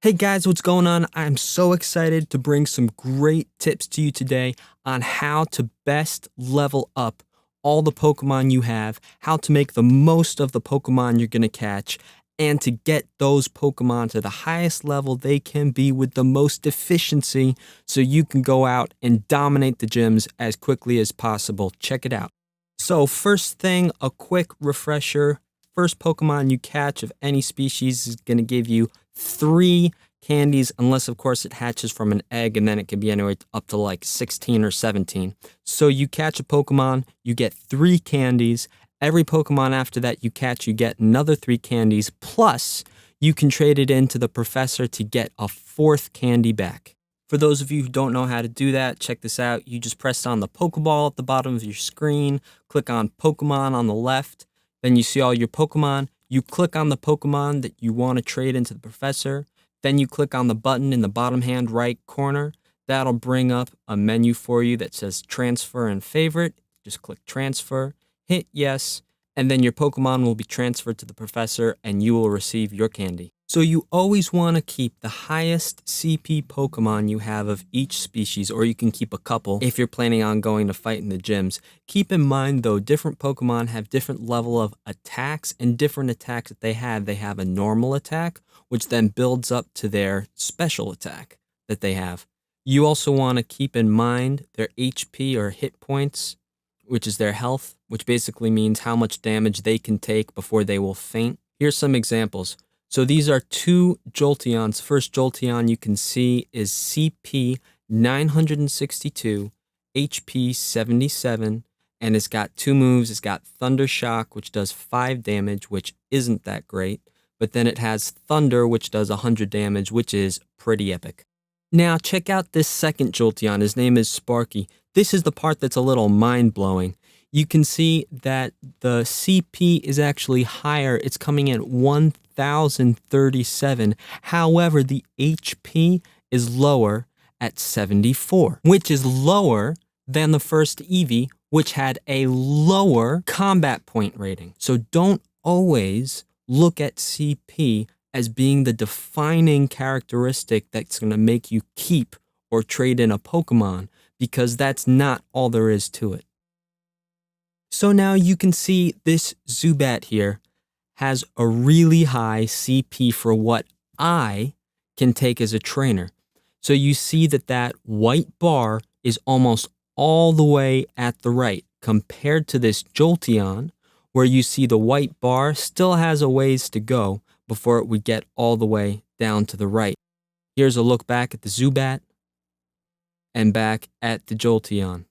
Hey guys, what's going on? I'm so excited to bring some great tips to you today on how to best level up all the Pokemon you have, how to make the most of the Pokemon you're going to catch, and to get those Pokemon to the highest level they can be with the most efficiency so you can go out and dominate the gyms as quickly as possible. Check it out. So first thing, a quick refresher. First Pokemon you catch of any species is going to give you 3 candies, unless of course it hatches from an egg, and then it can be anywhere up to like 16 or 17. So you catch a Pokemon, you get 3 candies. Every Pokemon after that you catch, you get another 3 candies, plus you can trade it into the professor to get a 4th candy back. For those of you who don't know how to do that, check this out. You just press on the Pokeball at the bottom of your screen, click on Pokemon on the left, then you see all your Pokemon. You click on the Pokemon that you want to trade into the professor. Then you click on the button in the bottom hand right corner. That'll bring up a menu for you that says transfer and favorite. Just click transfer, hit yes, and then your Pokemon will be transferred to the professor and you will receive your candy. So you always want to keep the highest CP Pokemon you have of each species, or you can keep a couple if you're planning on going to fight in the gyms. Keep in mind though, different Pokemon have different level of attacks, and different attacks that they have. They have a normal attack, which then builds up to their special attack that they have. You also want to keep in mind their HP or hit points, which is their health, which basically means how much damage they can take before they will faint. Here's some examples. So these are 2 Jolteons. First Jolteon you can see is CP 962, HP 77, and it's got 2 moves. It's got Thunder Shock, which does 5 damage, which isn't that great. But then it has Thunder, which does 100 damage, which is pretty epic. Now check out this second Jolteon. His name is Sparky. This is the part that's a little mind-blowing. You can see that the CP is actually higher. It's coming in at 1037. However, the HP is lower at 74, which is lower than the first Eevee, which had a lower combat point rating. So don't always look at CP as being the defining characteristic that's going to make you keep or trade in a Pokemon, because that's not all there is to it. So now you can see this Zubat here has a really high CP for what I can take as a trainer. So you see that white bar is almost all the way at the right, compared to this Jolteon, where you see the white bar still has a ways to go before it would get all the way down to the right. Here's a look back at the Zubat and back at the Jolteon.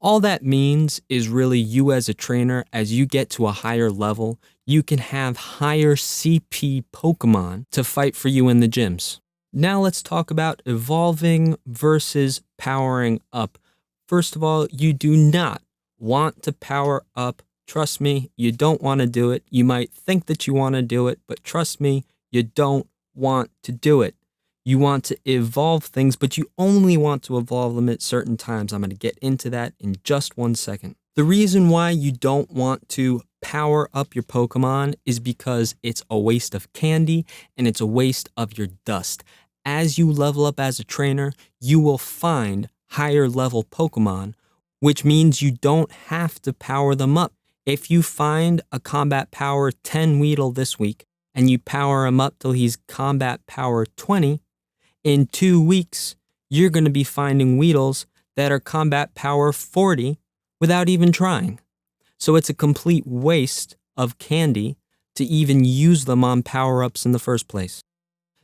All that means is really you as a trainer, as you get to a higher level, you can have higher CP Pokemon to fight for you in the gyms. Now let's talk about evolving versus powering up. First of all, you do not want to power up. Trust me, you don't want to do it. You might think that you want to do it, but trust me, you don't want to do it. You want to evolve things, but you only want to evolve them at certain times. I'm going to get into that in just 1 second. The reason why you don't want to power up your Pokemon is because it's a waste of candy and it's a waste of your dust. As you level up as a trainer, you will find higher level Pokemon, which means you don't have to power them up. If you find a combat power 10 Weedle this week and you power him up till he's combat power 20, in 2 weeks, you're going to be finding Weedles that are combat power 40 without even trying. So it's a complete waste of candy to even use them on power-ups in the first place.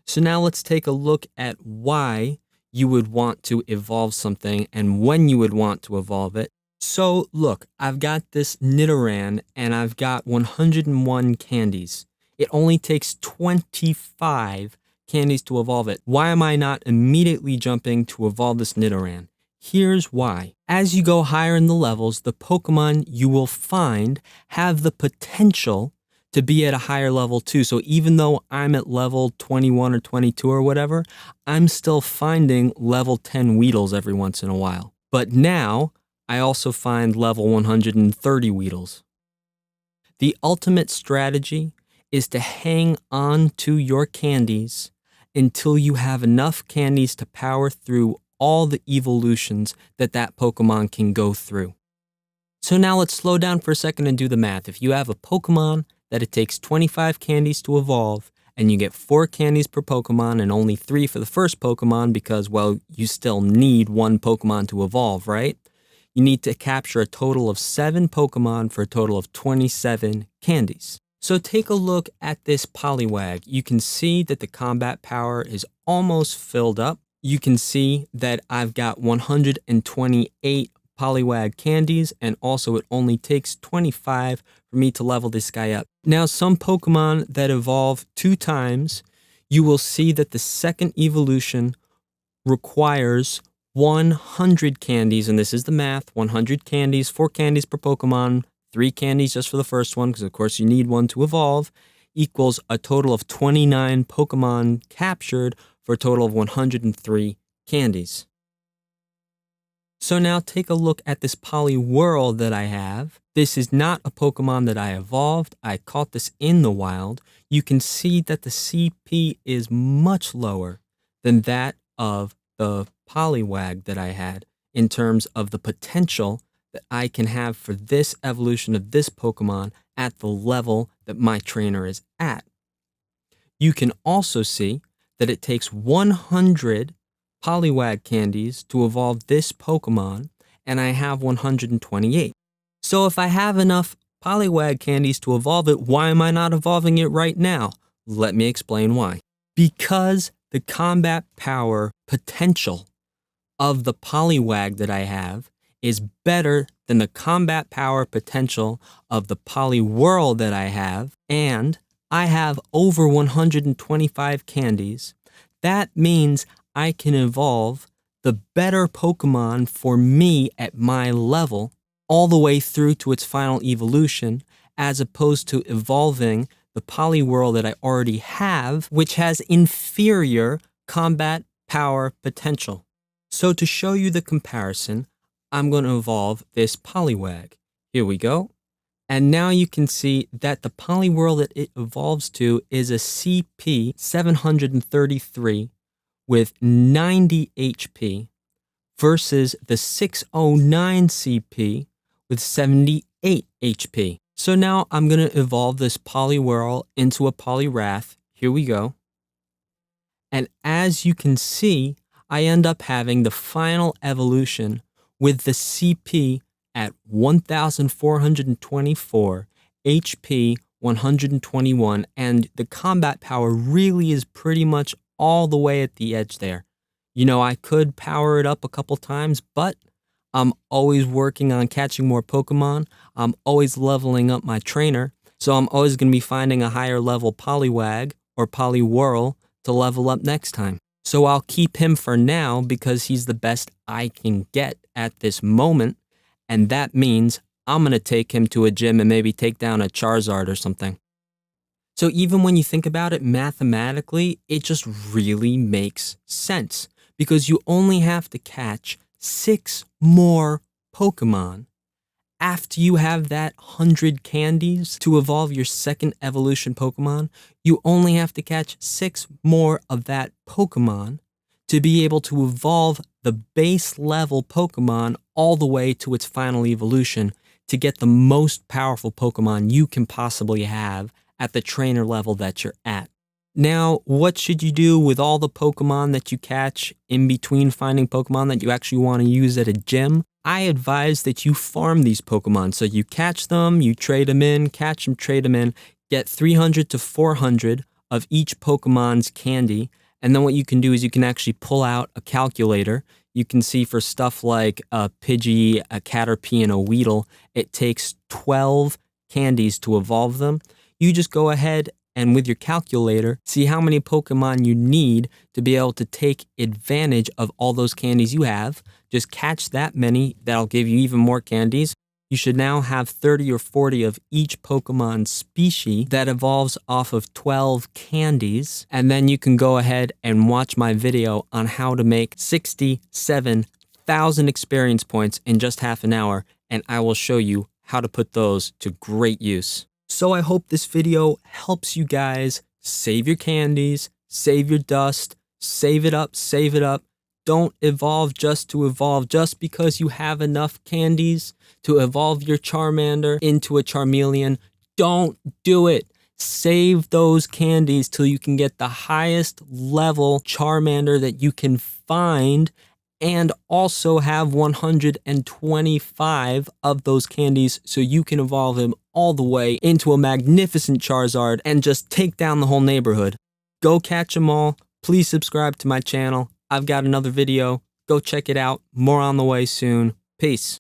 So now let's take a look at why you would want to evolve something and when you would want to evolve it. So look, I've got this Nidoran and I've got 101 candies. It only takes 25 candies to evolve it. Why am I not immediately jumping to evolve this Nidoran? Here's why. As you go higher in the levels, the Pokemon you will find have the potential to be at a higher level too. So even though I'm at level 21 or 22 or whatever, I'm still finding level 10 Weedles every once in a while. But now I also find level 130 Weedles. The ultimate strategy is to hang on to your candies until you have enough candies to power through all the evolutions that Pokemon can go through. So now let's slow down for a second and do the math. If you have a Pokemon that it takes 25 candies to evolve, and you get 4 candies per Pokemon and only 3 for the first Pokemon because, well, you still need 1 Pokemon to evolve, right? You need to capture a total of 7 Pokemon for a total of 27 candies. So take a look at this Poliwag. You can see that the combat power is almost filled up. You can see that I've got 128 Poliwag candies, and also it only takes 25 for me to level this guy up. Now, some Pokemon that evolve 2 times, you will see that the second evolution requires 100 candies, and this is the math, 100 candies, 4 candies per Pokemon, 3 candies just for the first one, because of course you need 1 to evolve, equals a total of 29 Pokemon captured for a total of 103 candies. So now take a look at this Poliwhirl that I have. This is not a Pokemon that I evolved. I caught this in the wild. You can see that the CP is much lower than that of the Poliwag that I had in terms of the potential that I can have for this evolution of this Pokemon at the level that my trainer is at. You can also see that it takes 100 Poliwag candies to evolve this Pokemon, and I have 128. So if I have enough Poliwag candies to evolve it, why am I not evolving it right now? Let me explain why. Because the combat power potential of the Poliwag that I have is better than the combat power potential of the Poliwhirl that I have, and I have over 125 candies. That means I can evolve the better Pokemon for me at my level all the way through to its final evolution, as opposed to evolving the Poliwhirl that I already have, which has inferior combat power potential. So to show you the comparison, I'm going to evolve this Poliwag. Here we go. And now you can see that the Poliwhirl that it evolves to is a CP 733 with 90 HP versus the 609 CP with 78 HP. So now I'm going to evolve this Poliwhirl into a Poliwrath. Here we go. And as you can see, I end up having the final evolution with the CP at 1,424, HP 121, and the combat power really is pretty much all the way at the edge there. You know, I could power it up a couple times, but I'm always working on catching more Pokemon. I'm always leveling up my trainer, so I'm always going to be finding a higher level Poliwag or Poliwhirl to level up next time. So I'll keep him for now because he's the best I can get at this moment, and that means I'm going to take him to a gym and maybe take down a Charizard or something. So even when you think about it mathematically, it just really makes sense because you only have to catch 6 more Pokemon after you have that 100 candies to evolve your second evolution Pokemon. You only have to catch 6 more of that Pokemon to be able to evolve the base level Pokemon all the way to its final evolution to get the most powerful Pokemon you can possibly have at the trainer level that you're at. Now, what should you do with all the Pokemon that you catch in between finding Pokemon that you actually want to use at a gym? I advise that you farm these Pokemon. So you catch them, you trade them in, catch them, trade them in, get 300 to 400 of each Pokemon's candy. And then what you can do is you can actually pull out a calculator. You can see for stuff like a Pidgey, a Caterpie, and a Weedle, it takes 12 candies to evolve them. You just go ahead and with your calculator, see how many Pokemon you need to be able to take advantage of all those candies you have. Just catch that many, that'll give you even more candies. You should now have 30 or 40 of each Pokemon species that evolves off of 12 candies. And then you can go ahead and watch my video on how to make 67,000 experience points in just half an hour. And I will show you how to put those to great use. So I hope this video helps you guys save your candies, Save your dust. Save it up. Save it up. Don't evolve just to evolve. Just because you have enough candies to evolve your Charmander into a Charmeleon, don't do it. Save those candies till you can get the highest level Charmander that you can find, and also have 125 of those candies so you can evolve him all the way into a magnificent Charizard and just take down the whole neighborhood. Go catch them all. Please subscribe to my channel. I've got another video. Go check it out. More on the way soon. Peace.